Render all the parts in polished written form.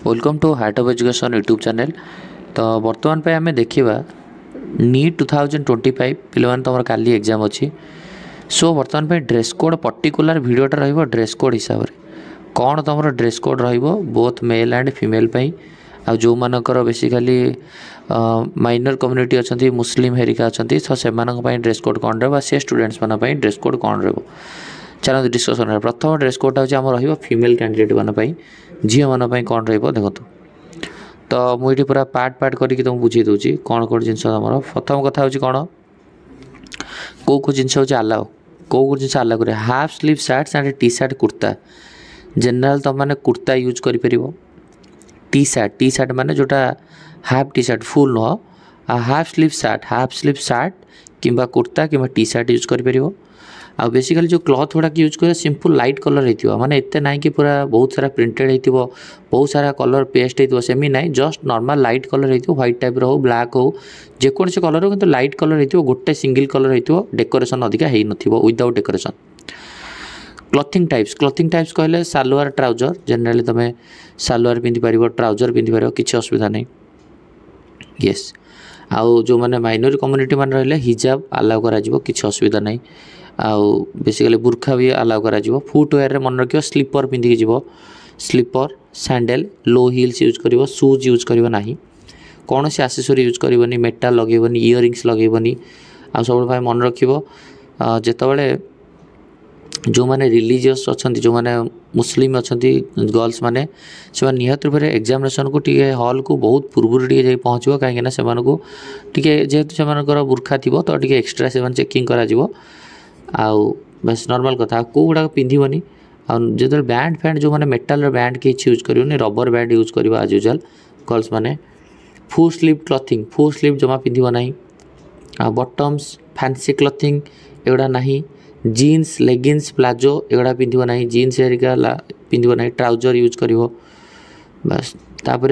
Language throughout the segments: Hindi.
Welcome to heart of education YouTube channel. तो बर्तमान पे आम देखा नीट 2025 पे तुम काली एग्जाम अच्छी। सो बर्तमान पे ड्रेस कोड पर्टिकुलर वीडियोटा रहिबो ड्रेस कोड हिसाब से कौन तुम ड्रेस कोड रहिबो बोथ मेल एंड फीमेल पाई आ जो मानकर बेसिकली माइनर कम्युनिटी अच्छा मुस्लिम हेरिका अच्छा तो से ड्रेस कोड कौन रहा से स्टूडेंट्स मानी ड्रेस कोड कौन रहा चलो डिस्कसन। प्रथम ड्रेस कोडा हूँ फीमेल कैंडिडेट मानी झील मानी कौन देखो। तो मुझे पूरा पार्ट पार्ट करके तुमको बुझे दूसरी कौन कौन जिन प्रथम कथा हूँ कौन कौ जिनस हूँ आलाउ कौ जिन आलाउ कर half sleeve shirts and T shirt kurta general तुम मैंने कुर्ता यूज कर टी सार्ट माने जोटा हाफ टी सार्ट फुल नुह हाफ स्लीव सार्ट किंबा कुर्ता किंबा टी सार्ट यूज कर आ बेसिकली जो क्लथ गुड़ा यूज कर सिंपल लाइट कलर होती माने एते ना कि पूरा बहुत सारा प्रिंटेड हो बहुत सारा कलर पेस्ट हो सेमी ना जस्ट नॉर्मल लाइट कलर हो व्हाइट टाइप रो ब्लैक हो जेकोसी कलर हो किंतु लाइट कलर हो गोटे सिंगल कलर हो डेकोरेशन अधिका है विदाउट डेकोरेशन। क्लथिंग टाइप्स कहले सालवार ट्राउजर जनरली तुम सालवार पिंधि पार ट्राउजर पिंधि पार किसी असुविधा नहीं। येस आउ जो मैंने माइनर कम्युनिटी मान रही हिजाब अलाउ करा किसी असुविधा नहीं। आउ बेसिकली बुर्खा भी अलाउ करा फुटवेयर मन रख स्लीपर पिंधिकी जीव slipper sandal low heels use कर शूज यूज करना कौन से आसेसरी यूज करनी मेटाल लगेबनी इयरिंग्स लगेबनी आ सब मन रख जितेबाला जो मैंने रिलीजियस अच्छा जो मैंने मुस्लिम अच्छा गर्ल्स मैंने से निहत रूप से एग्जामिनेशन को टी हॉल को बहुत पूर्व टे पहुँचो कहीं जेहेतु से बुर्खा थी तो टे एक्सट्रा से चेकिंग करा आउ बस नॉर्मल कथा कौ गुड़ा पिंधबनी जो बैंड फैंड जो मैंने मेटाल बैंड किसी यूज कर रबर बैंड यूज कर आज यूजुआल गर्ल्स मैंने फुल स्लीव जमा पिंधब ना बटम्स फैंसी क्लथिंग एगुड़ा ना जीन्स लेगिंग्स प्लाजो एगुड़ा पिंधब ना जीन्स हेरिका पिंधब ना ट्राउजर यूज कर बस तापर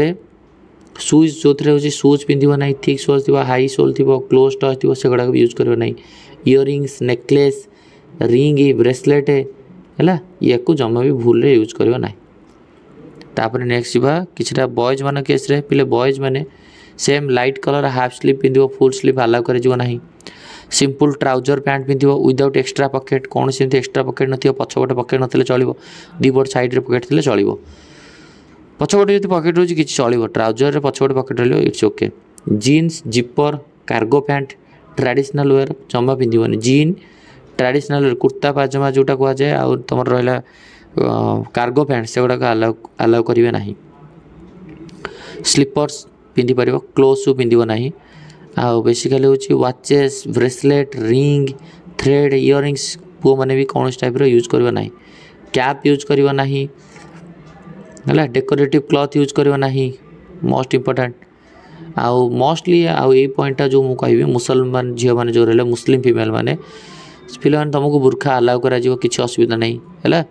शूज जो थे हूँ शूज पिंधब ना थिक सोल थी हाई सोल थी क्लोज टच थी से गुड़ा यूज कर ना इयरिंग्स नेकलेस रिंग ब्रेसलेट है या जमा भी भूल यूज करना ना। तापर नेक्स्ट जा किसी बॉयज मान केस पे बॉयज मैंने same light colour half sleeve पिंधब फुल स्लीव अलाउ कर सिंपल ट्राउजर पैंट पिंधब विदाउट एक्सट्रा पकेट कौन से एक्सट्रा पकेट न पछपटे पकेट ना चलो दीपट साइड पकेट थे चलो पछपटे जो पकेट रोज कि चलो ट्राउजर पछपटे पकेट रहा it's okay. Jeans zipper cargo pant traditional wear जमा पिंधबनी jean traditional wear kurta pajama जोटा कह जाए आ तुम रहा कार्गो पैंट से गुड़ाक अलाउ करेंगे ना। स्लीपर्स पिंधि पार क्लोज शू पिंधब ना आ बेसिकली हूँ watches bracelet ring thread earrings पुओ मैंने भी कौन टाइप यूज करना ना कैप यूज करना ना है डेकोरेटिव क्लथ यूज करना ना मोस्ट इम्पोर्टेंट आउ मोस्टली आउ ये पॉइंटा जो मुझे मुसलमान झील मैंने जो रहा मुस्लिम फीमेल मैंने पे तुमको बुर्खा अलाउ करा किसी असुविधा नहीं है।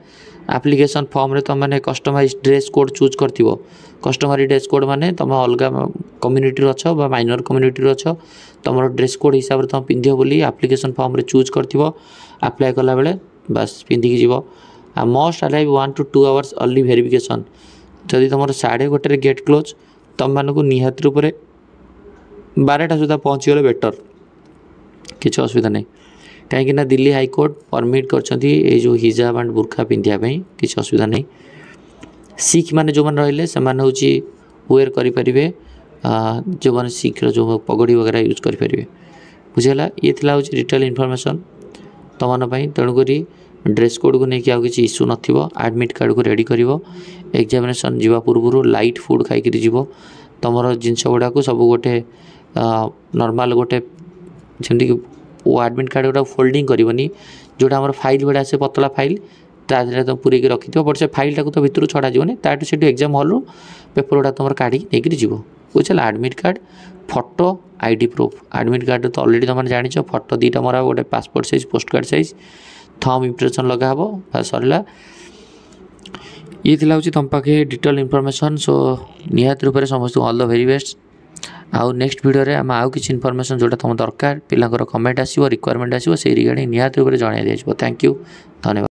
एप्लिकेशन फॉर्म रे तुम मैंने कस्टमाइज ड्रेस कोड चूज कर कस्टमाइज ड्रेस कोड माने तुम अलग कम्युनिटी अच्छ माइनर कम्युनिटी अच्छ तुम ड्रेस कोड हिसाब से तुम पिंध बोली एप्लिकेशन फॉर्म रे चूज कर अप्लाई कला बेले बस पिंधिकी जीव आ must arrive 1 to 2 hours early verification जदि तुम 1:30 गेट क्लोज तुम मानक निहत रूप से 12टा सुधा पहुँचीगले बेटर किसी असुविधा नहीं कहीं दिल्ली हाईकोर्ट परमिट कर जो हिजाब एंड बुर्खा पिंधापी किसी असुविधा नहीं। सिख मैंने जो मैंने रही से वेयर करेंगे जो मैंने सिख जो पगड़ी वगैरह यूज करेंगे बुझेगा ये हूँ डिटेल इनफॉरमेशन तुम तेणुक ड्रेस कोड को लेकिन आउ किसी इश्यू नथिबो एडमिट कार्ड को रेडी कर एग्जामिनेशन जीवा पूर्व लाइट फूड खाई जीव तुम जिनस गुड़ाक सब गोटे नॉर्मल गोटे जमीक वो एडमिट कार्ड गुड़ा फोल्डिंग करनी जोटा आम फाइल गुड़ा से पतला फाइल तादेह तुम पूरे रखी बट से फाइलटा तो भितर छड़ा जीवन ताठू से एग्जाम हॉल पेपर गुड़ा तुम काढ़ी नहीं जीव बुझे admit card photo ID proof admit card तो अलरेडी तुम जान फोटो 2टा मरा गोटे passport size post card size thumb impression लगा बस सरला ये हूँ तुम पाखे डिटेल इनफॉरमेशन। सो निहत रूप से समस्त ऑल द वेरी बेस्ट आउ नेक्स्ट वीडियो रे आम आउ किसी इनफॉरमेशन जोटा तुम दरकार पिलांकर कमेंट आसो रिक्वायरमेंट आसो से रिगार्डिंग निहत रूप से जन दिया। थैंक यू धन्यवाद।